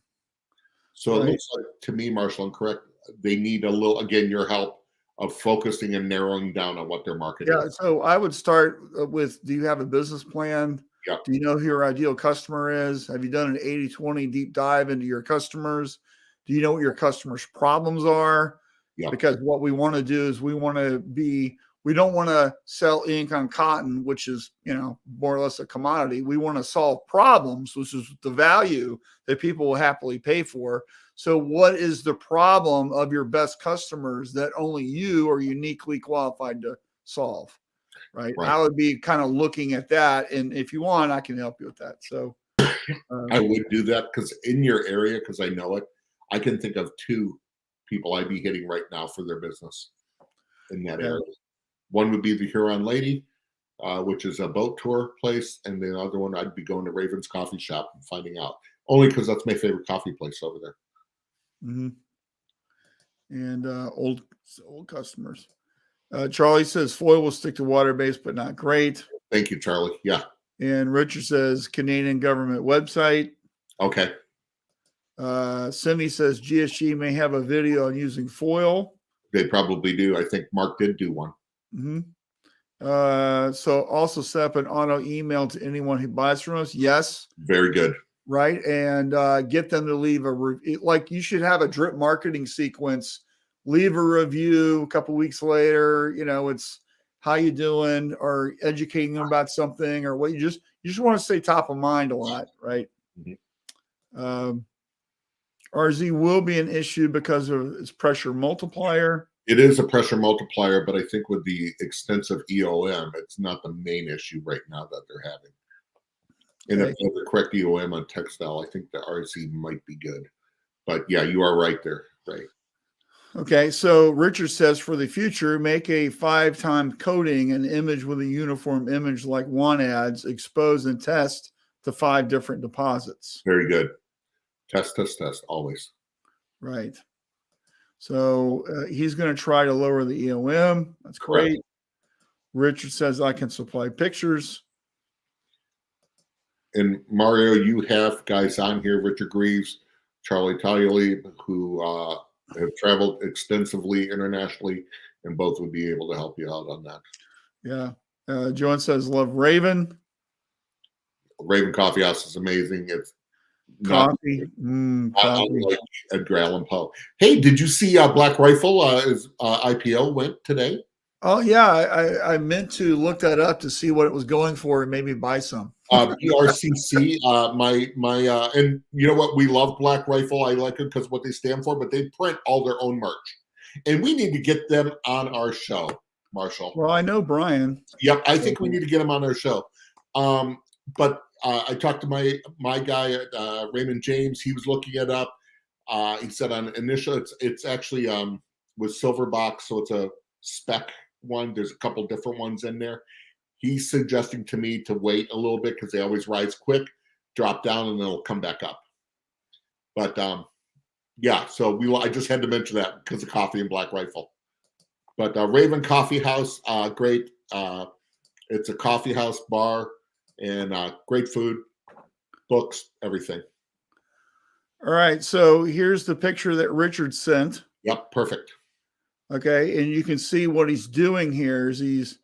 So it looks like to me, Marshall, I'm correct. They need a little, again, your help of focusing and narrowing down on what their market is. Yeah. So I would start with, do you have a business plan? Yeah. Do you know who your ideal customer is? Have you done an 80-20 deep dive into your customers? Do you know what your customers' problems are? Yeah. Because what we want to do is we don't want to sell ink on cotton, which is, more or less a commodity. We want to solve problems, which is the value that people will happily pay for. So what is the problem of your best customers that only you are uniquely qualified to solve? Right. I would be kind of looking at that. And if you want, I can help you with that. So I would do that because in your area, because I know it, I can think of 2 people I'd be hitting right now for their business in that Yeah. area. One would be the Huron Lady, which is a boat tour place, and the other one I'd be going to Raven's Coffee Shop and finding out. Only because that's my favorite coffee place over there. Mm-hmm. And old customers. Charlie says foil will stick to water base, but not great. Thank you, Charlie. Yeah. And Richard says Canadian government website. Okay. Cindy says GSG may have a video on using foil. They probably do. I think Mark did do one. Mm-hmm. So also set up an auto email to anyone who buys from us. Yes. Very good. Right. And get them to leave a review. Like you should have a drip marketing sequence. Leave a review a couple weeks later. You know, it's how you doing, or educating them about something, or what you just want to stay top of mind a lot, right? Mm-hmm. RZ will be an issue because of its pressure multiplier. It is a pressure multiplier, but I think with the extensive EOM, it's not the main issue right now that they're having. And if you have the correct EOM on textile, I think the RZ might be good. But yeah, you are right there, right? Okay, so Richard says for the future, make a 5-time coating an image with a uniform image like one ads, expose and test to 5 different deposits. Very good. Test, always. Right. So he's going to try to lower the EOM. That's great. Correct. Richard says I can supply pictures. And Mario, you have guys on here, Richard Greaves, Charlie Talley, who have traveled extensively internationally, and both would be able to help you out on that. Yeah. Joan says, love Raven. Raven Coffee House is amazing. It's coffee. Coffee. Like Edgar Allan Poe. Hey, did you see Black Rifle IPO went today? Oh, yeah. I meant to look that up to see what it was going for and maybe buy some. BRCC, and you know what? We love Black Rifle. I like it because what they stand for, but they print all their own merch. And we need to get them on our show, Marshall. Well, I know Brian. Yep, I think we need to get him on our show. But I talked to my guy, Raymond James. He was looking it up. He said on initial, it's actually with silver box, so it's a spec one. There's a couple different ones in there. He's suggesting to me to wait a little bit because they always rise quick, drop down, and then it'll come back up. But yeah, so I just had to mention that because of coffee and Black Rifle. But Raven Coffee House, great. It's a coffee house bar and great food, books, everything. All right, so here's the picture that Richard sent. Yep, perfect. Okay, and you can see what he's doing here is he's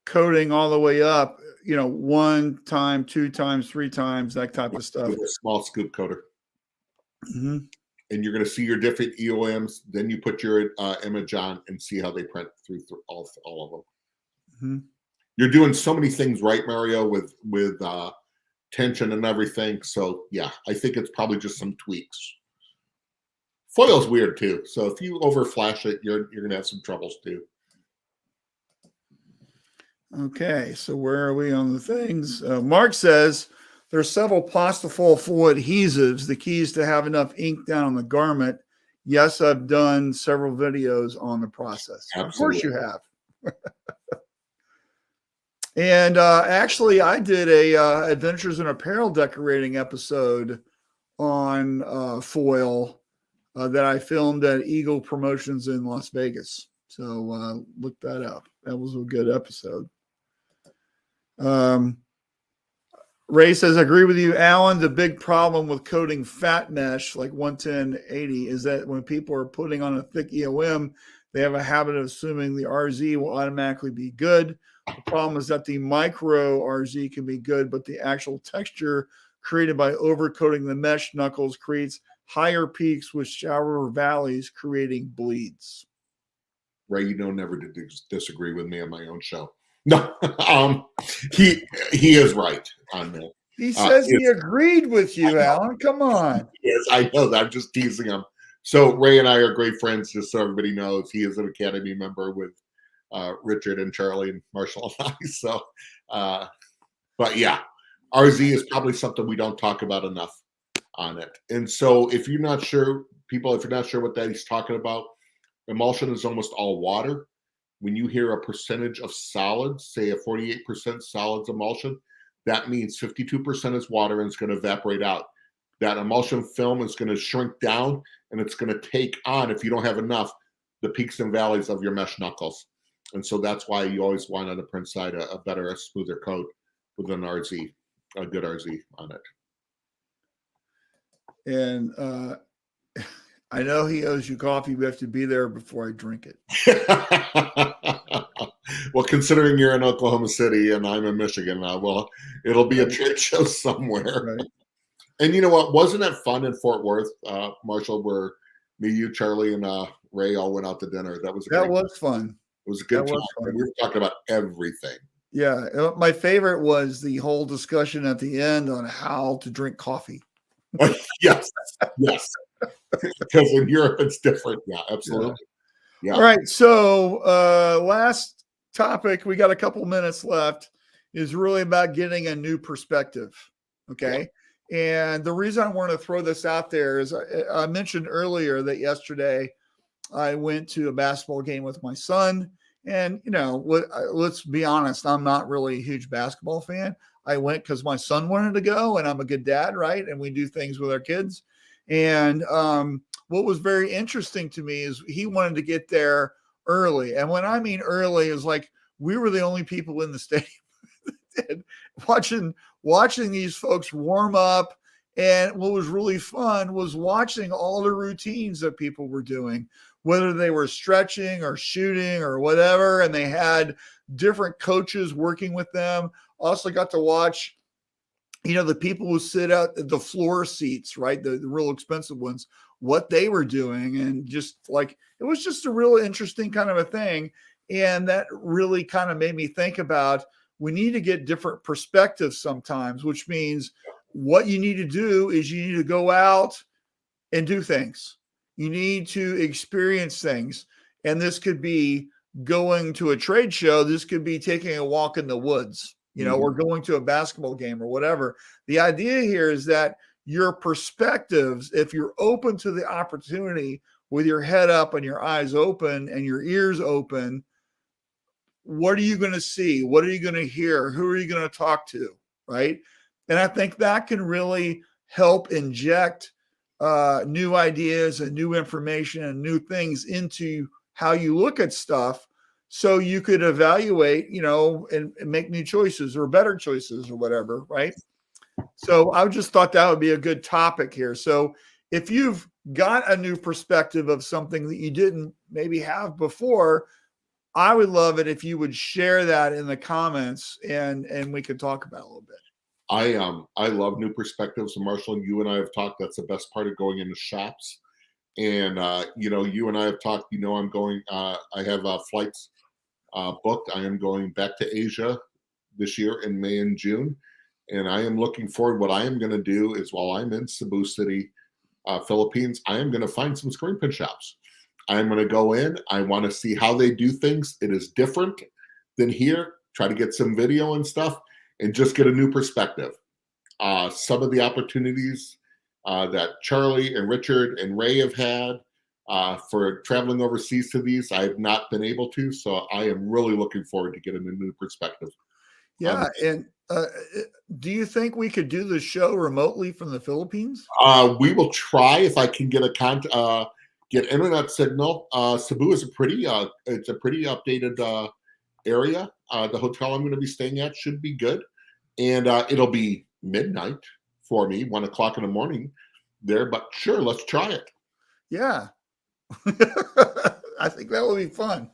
coating all the way up, 1 time, 2 times, 3 times, that type of stuff. With a small scoop coater. Mm-hmm. And you're going to see your different EOMs. Then you put your image on and see how they print through all of them. Mm-hmm. You're doing so many things right, Mario, with tension and everything. So yeah, I think it's probably just some tweaks. Foil's weird too. So if you over flash it, you're going to have some troubles too. Okay, so where are we on the things? Mark says there's several plastifol full adhesives. The key is to have enough ink down on the garment. Yes, I've done several videos on the process. Absolutely. Of course you have. And actually, I did a Adventures in Apparel decorating episode on foil that I filmed at Eagle Promotions in Las Vegas. So look that up. That was a good episode. Ray says, I agree with you, Alan. The big problem with coating fat mesh like 110/80 is that when people are putting on a thick EOM, they have a habit of assuming the RZ will automatically be good. The problem is that the micro RZ can be good, but the actual texture created by overcoating the mesh knuckles creates higher peaks with shallower valleys, creating bleeds. Ray, you don't never disagree with me on my own show. No, he is right on that. He says he agreed with you, Alan. Come on. Yes, I know that. I'm just teasing him. So Ray and I are great friends, just so everybody knows. He is an Academy member with Richard and Charlie and Marshall and I. So, but yeah, RZ is probably something we don't talk about enough on it. And so if you're not sure, people, if you're not sure what that he's talking about, emulsion is almost all water. When you hear a percentage of solids, say a 48% solids emulsion, that means 52% is water and it's going to evaporate out. That emulsion film is going to shrink down and it's going to take on, if you don't have enough, the peaks and valleys of your mesh knuckles. And so that's why you always want on the print side a better, a smoother coat with an RZ, a good RZ on it. And I know he owes you coffee. We have to be there before I drink it. Well, considering you're in Oklahoma City and I'm in Michigan, well, it'll be a trade show somewhere. Right. And you know what? Wasn't it fun in Fort Worth, Marshall, where me, you, Charlie, and Ray all went out to dinner? That was fun. It was a good time. We were talking about everything. Yeah. My favorite was the whole discussion at the end on how to drink coffee. Yes. Because in Europe, it's different. Yeah, absolutely. Yeah. All right. So last topic, we got a couple minutes left, is really about getting a new perspective. Okay. Yeah. And the reason I want to throw this out there is I mentioned earlier that yesterday I went to a basketball game with my son. And, you know, let's be honest, I'm not really a huge basketball fan. I went because my son wanted to go and I'm a good dad, right? And we do things with our kids. And what was very interesting to me is he wanted to get there early. And when I mean early, is like we were the only people in the stadium watching these folks warm up. And what was really fun was watching all the routines that people were doing, whether they were stretching or shooting or whatever. And they had different coaches working with them. Also got to watch, you know, the people who sit out the floor seats, right? The real expensive ones, what they were doing. And just like, it was just a real interesting kind of a thing. And that really kind of made me think about, we need to get different perspectives sometimes, which means what you need to do is you need to go out and do things. You need to experience things. And this could be going to a trade show. This could be taking a walk in the woods, you know, or going to a basketball game or whatever. The idea here is that your perspectives, if you're open to the opportunity with your head up and your eyes open and your ears open, what are you going to see? What are you going to hear? Who are you going to talk to? Right. And I think that can really help inject new ideas and new information and new things into how you look at stuff, so you could evaluate, you know, and make new choices or better choices or whatever. Right. So I just thought that would be a good topic here. So if you've got a new perspective of something that you didn't maybe have before, I would love it if you would share that in the comments and we could talk about it a little bit. I love new perspectives. Marshall, you and I have talked. That's the best part of going into shops. And you know, you and I have talked. You know, I'm going. I have flights booked. I am going back to Asia this year in May and June, and I am looking forward. What I am going to do is, while I'm in Cebu City, Philippines, I am going to find some screen print shops. I'm going to go in. I want to see how they do things. It is different than here. Try to get some video and stuff, and just get a new perspective. Some of the opportunities that Charlie and Richard and Ray have had for traveling overseas to these, I have not been able to. So I am really looking forward to getting a new perspective. Yeah. And do you think we could do the show remotely from the Philippines? We will try if I can get get internet signal. Cebu is it's a pretty updated area. The hotel I'm going to be staying at should be good, and it'll be midnight for me, 1 o'clock in the morning there. But sure, let's try it. Yeah, I think that will be fun.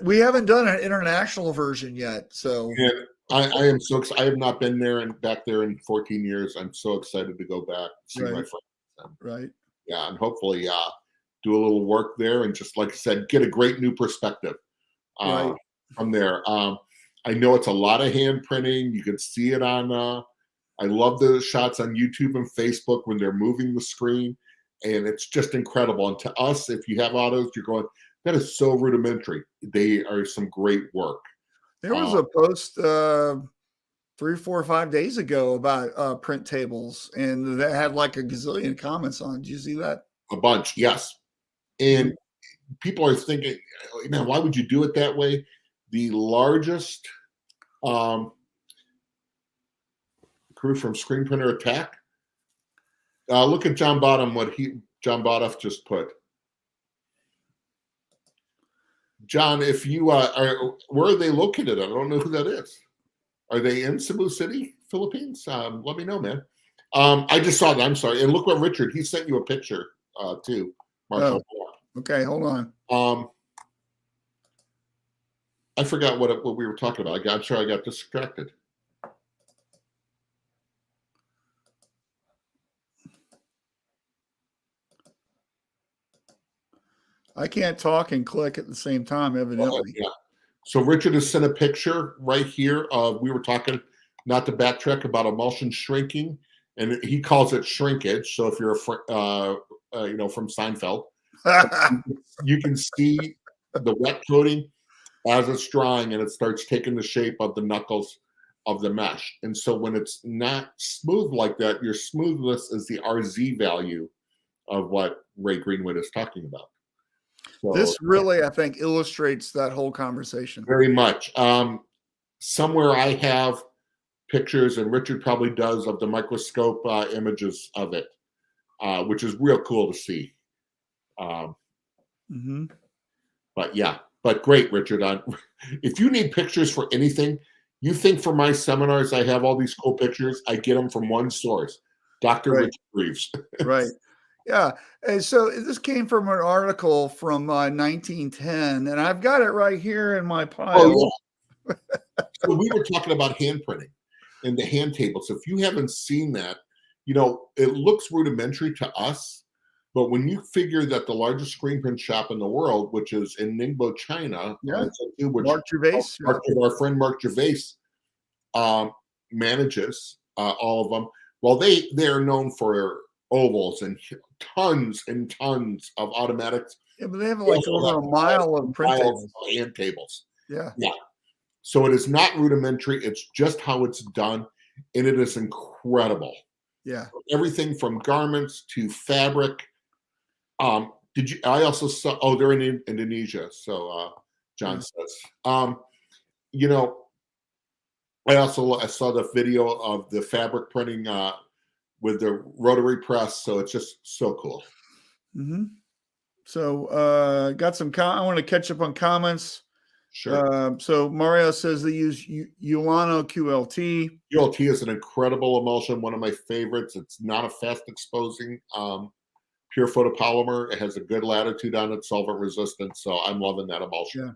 We haven't done an international version yet, so. And I am so excited. I have not been there and back there in 14 years. I'm so excited to go back, see my friends. Right. Yeah, and hopefully do a little work there, and just like I said, get a great new perspective from there. I know it's a lot of hand printing. You can see it on. I love the shots on YouTube and Facebook when they're moving the screen, and it's just incredible. And to us, if you have autos, you're going, that is so rudimentary. They are some great work. There was a post 3, 4, 5 days ago about print tables, and that had like a gazillion comments on. Did you see that? A bunch, yes. And people are thinking, man, why would you do it that way? The largest crew from Screen Printer Attack. Look at John Bottom, John Bottom just put. John, if you where are they located? I don't know who that is. Are they in Cebu City, Philippines? Let me know, man. I just saw that. I'm sorry. And look what Richard, he sent you a picture too, Marshall. Oh, okay, hold on. I forgot what we were talking about. I'm sure I got distracted. I can't talk and click at the same time, evidently. Yeah. So Richard has sent a picture right here of, we were talking, not to backtrack, about emulsion shrinking, and he calls it shrinkage. So if you're from Seinfeld, you can see the wet coating as it's drying, and it starts taking the shape of the knuckles of the mesh. And so when it's not smooth like that, your smoothness is the RZ value of what Ray Greenwood is talking about. So, this really, I think, illustrates that whole conversation. Very much. Somewhere I have pictures, and Richard probably does, of the microscope images of it, which is real cool to see. But yeah, but great, Richard. If you need pictures for anything, you think for my seminars, I have all these cool pictures. I get them from one source, Dr. Richard Reeves. Right. Yeah. And so this came from an article from 1910, and I've got it right here in my pile. Oh, yeah. So we were talking about hand printing and the hand tables. If you haven't seen that, it looks rudimentary to us, but when you figure that the largest screen print shop in the world, which is in Ningbo, China, Mark Gervais, our friend Mark Gervais manages all of them. Well, they are known for ovals and tons of automatics. Yeah, but they have like over a mile of print tables. Hand tables. Yeah. So it is not rudimentary. It's just how it's done, and it is incredible. Yeah. Everything from garments to fabric. I also saw. Oh, they're in Indonesia. So John says. I saw the video of the fabric printing with the rotary press. So it's just so cool. So got some. I want to catch up on comments. Sure. So Mario says they use Ulano QLT. QLT is an incredible emulsion, one of my favorites. It's not a fast exposing pure photopolymer. It has a good latitude on it, solvent resistant. So I'm loving that emulsion.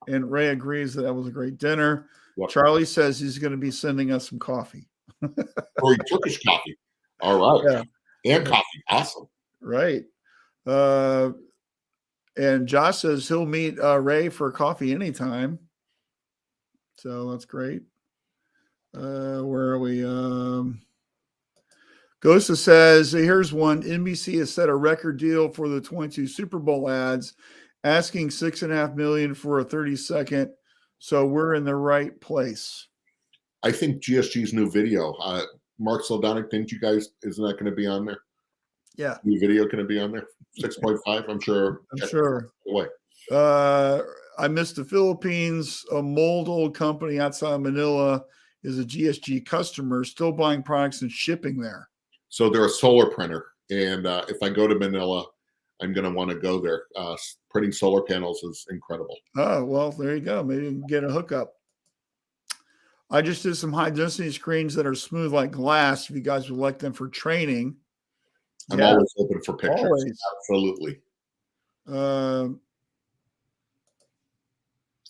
Yeah. And Ray agrees that was a great dinner. Yep. Charlie says he's going to be sending us some coffee. Or Turkish coffee. All right. Yeah. And coffee. Awesome. Right. And Josh says he'll meet Ray for coffee anytime. So that's great. Where are we? Gosa says, here's one. NBC has set a record deal for the 22 Super Bowl ads, asking $6.5 million for a 30-second. So we're in the right place. I think GSG's new video, Mark Saldonic, isn't that going to be on there? Yeah. New video going to be on there? 6.5, I'm sure. Away. I missed the Philippines. A mold old company outside of Manila is a GSG customer, still buying products and shipping there. So they're a solar printer. And if I go to Manila, I'm going to want to go there. Printing solar panels is incredible. Oh, well, there you go. Maybe you can get a hookup. I just did some high density screens that are smooth like glass. If you guys would like them for training. I'm always open for pictures. Always. Absolutely.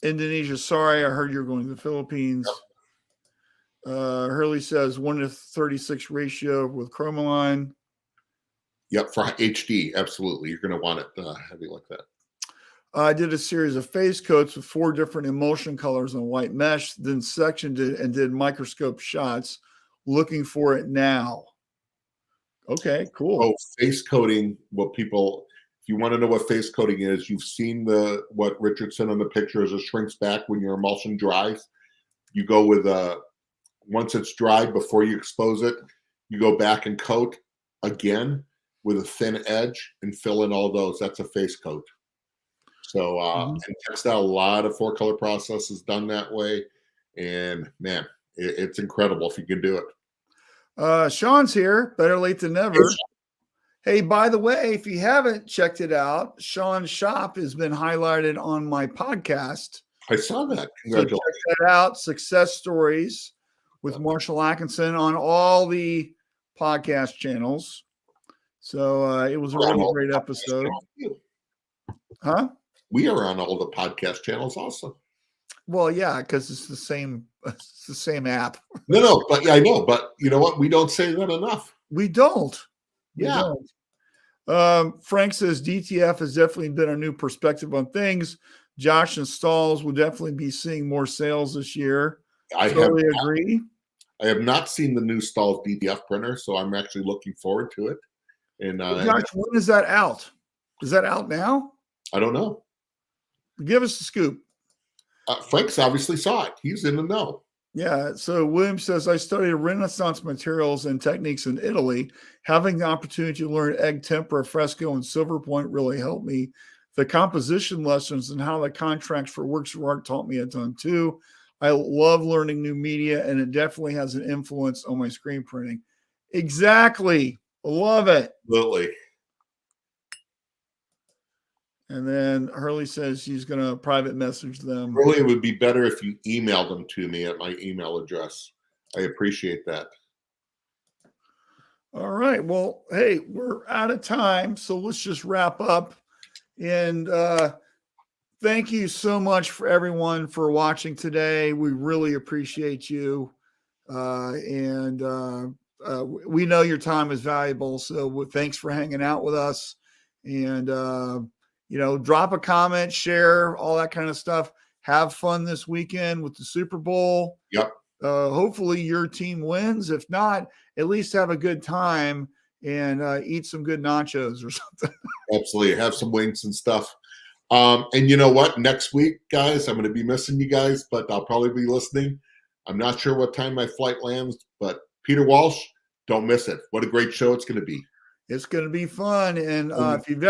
Indonesia, sorry, I heard you're going to the Philippines. Yep. Hurley says 1:36 ratio with Chromaline. Yep, for HD, absolutely. You're going to want it heavy like that. I did a series of face coats with 4 different emulsion colors on white mesh, then sectioned it and did microscope shots. Looking for it now. Okay, cool. Oh, face coating. If you want to know what face coating is, you've seen what Richard said on the picture as it shrinks back when your emulsion dries. You go with once it's dried, before you expose it, you go back and coat again with a thin edge and fill in all those. That's a face coat. So in textile, a lot of 4-color process is done that way. And man, it's incredible if you can do it. Sean's here. Better late than never. Hey, by the way, if you haven't checked it out, Sean's shop has been highlighted on my podcast. I saw that. So check that out. Success Stories with Marshall Atkinson on all the podcast channels. So it was a really great episode. Huh? We are on all the podcast channels also. Well, yeah, because it's the same app. No, but yeah, I know. But you know what? We don't say that enough. We don't. Yeah. We don't. Frank says DTF has definitely been a new perspective on things. Josh and Stalls will definitely be seeing more sales this year. I totally agree. I have not seen the new Stalls DTF printer, so I'm actually looking forward to it. And Josh, when is that out? Is that out now? I don't know. Give us the scoop. Frank's obviously saw it. He's in the know. Yeah. So William says, I studied Renaissance materials and techniques in Italy. Having the opportunity to learn egg tempera, fresco, and silver point really helped me. The composition lessons and how the contracts for works of art taught me a ton too. I love learning new media, and it definitely has an influence on my screen printing. Exactly. Love it. Absolutely. And then Hurley says she's going to private message them. Hurley, it would be better if you emailed them to me at my email address. I appreciate that. All right. Well, hey, we're out of time, so let's just wrap up. And thank you so much for everyone for watching today. We really appreciate you. And we know your time is valuable. So thanks for hanging out with us. And, drop a comment, share, all that kind of stuff. Have fun this weekend with the Super Bowl. Yep. Hopefully your team wins. If not, at least have a good time and eat some good nachos or something. Absolutely. Have some wings and stuff. And you know what? Next week, guys, I'm going to be missing you guys, but I'll probably be listening. I'm not sure what time my flight lands, but Peter Walsh, don't miss it. What a great show it's going to be. It's going to be fun. And if you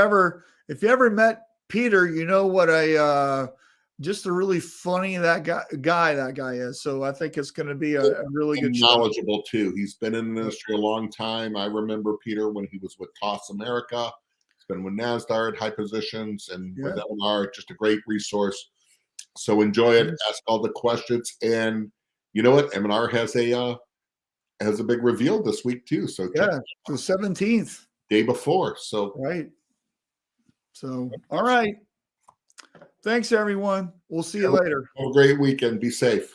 ever met Peter, you know what just a really funny that guy is. So I think it's going to be a really good show. Knowledgeable too. He's been in the industry a long time. I remember Peter when he was with Toss America. He's been with NASDAR at high positions and with LMR, just a great resource. So enjoy it. Ask all the questions. And you know what? M&R has a big reveal this week too. So the 17th. Day before. So right. So all right. Thanks everyone. We'll see you later. Have a great weekend. Be safe.